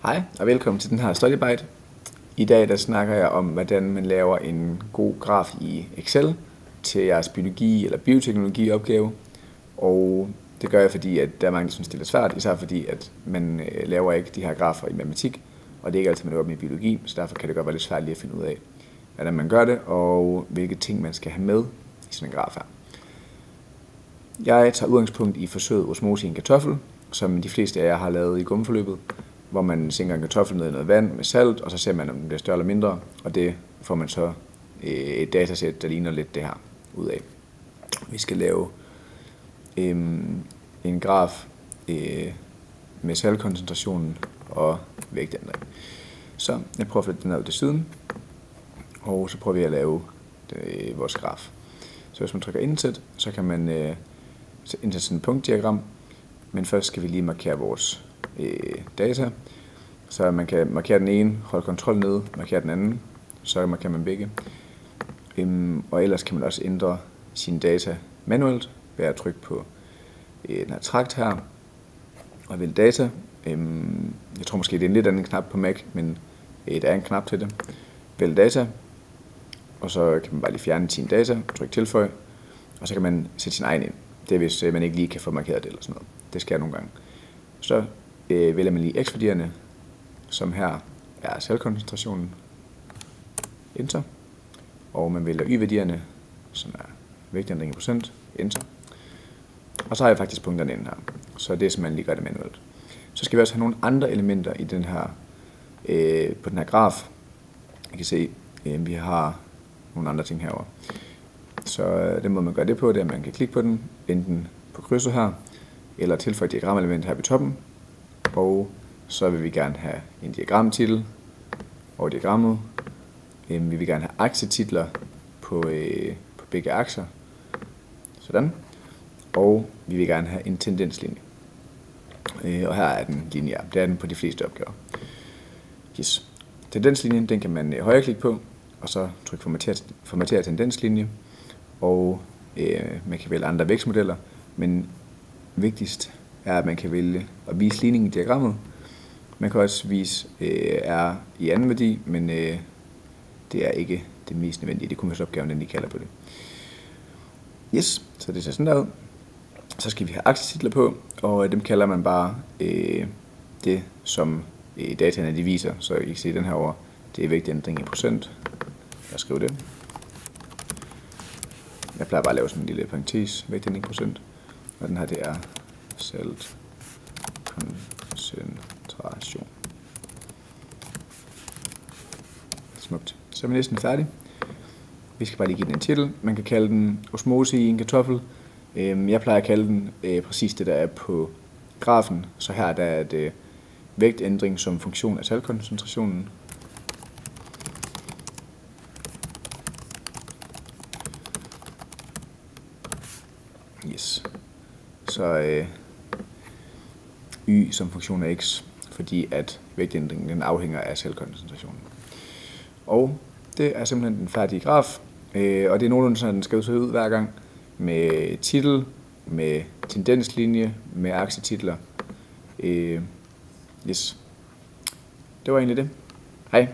Hej og velkommen til den her StudyBite. I dag der snakker jeg om, hvordan man laver en god graf i Excel til jeres biologi- eller bioteknologi-opgave. Og det gør jeg, fordi at der er mange, der synes, det er lidt svært, især fordi at man laver ikke de her grafer i matematik, og det er ikke altid, man laver dem i biologi, så derfor kan det godt være lidt svært lige at finde ud af, hvordan man gør det, og hvilke ting man skal have med i sådan en graf her. Jeg tager udgangspunkt i forsøget osmose i en kartoffel, som de fleste af jer har lavet i gummiforløbet, hvor man sænker en kartoffel ned i noget vand med salt, og så ser man, om den bliver større eller mindre, og det får man så et datasæt, der ligner lidt det her ud af. Vi skal lave en graf med saltkoncentrationen og vægtændring. Så jeg prøver at flytte den ud til siden, og så prøver vi at lave vores graf. Så hvis man trykker indsæt, så kan man indsætte sådan et punktdiagram, men først skal vi lige markere vores data. Så man kan markere den ene, holde kontrol nede, markere den anden, så markerer man begge. Og ellers kan man også ændre sine data manuelt ved at trykke på den her trakt her og vælge data. Jeg tror måske det er en lidt anden knap på Mac, men der er en knap til det. Vælg data, og så kan man bare lige fjerne sine data, trykke tilføj, og så kan man sætte sin egen ind. Det er hvis man ikke lige kan få markeret det eller sådan noget. Det sker nogle gange. Så vælger man lige x-værdierne, som her er saltkoncentrationen, enter, og man vælger y-værdierne, som er vægtændring i procent, enter, og så har jeg faktisk punkterne inde her, så det er simpelthen lige gør det manuelt. Så skal vi også have nogle andre elementer i den her, på den her graf. I kan se, vi har nogle andre ting herovre. Så den måde man gør det på, det er, at man kan klikke på den, enten på krydset her, eller tilføje et diagramelement her ved toppen, og så vil vi gerne have en diagramtitel og diagrammet. Vi vil gerne have aksetitler på begge akser, sådan, og vi vil gerne have en tendenslinje. Og her er den lineær, det er den på de fleste opgaver. Yes. Tendenslinjen, den kan man højreklikke på, og så trykke formatere tendenslinje, og man kan vælge andre vækstmodeller, men vigtigst er, at man kan vælge at vise ligningen i diagrammet. Man kan også vise R i anden værdi, men det er ikke det mest nødvendige. Det kunne være opgaven, den de kalder på det. Yes, så det ser sådan der ud. Så skal vi have aksetitler på, og dem kalder man bare det, som dataene de viser. Så I kan se den her over, det er vægtændring i procent. Jeg skriver det. Jeg plejer bare at lave sådan en lille parentes, vægtændring i procent. Og den her, det er saltkoncentration. Smukt. Så er vi næsten færdige. Vi skal bare lige give den en titel. Man kan kalde den osmose i en kartoffel. Jeg plejer at kalde den præcis det, der er på grafen. Så her der er det vægtændring som funktion af saltkoncentrationen. Yes. Så y som funktion af x, fordi at vægtændringen den afhænger af saltkoncentrationen. Og det er simpelthen den færdige graf, og det er nogenlunde sådan, den skal se ud hver gang, med titel, med tendenslinje, med aksetitler. Yes. Det var egentlig det. Hej.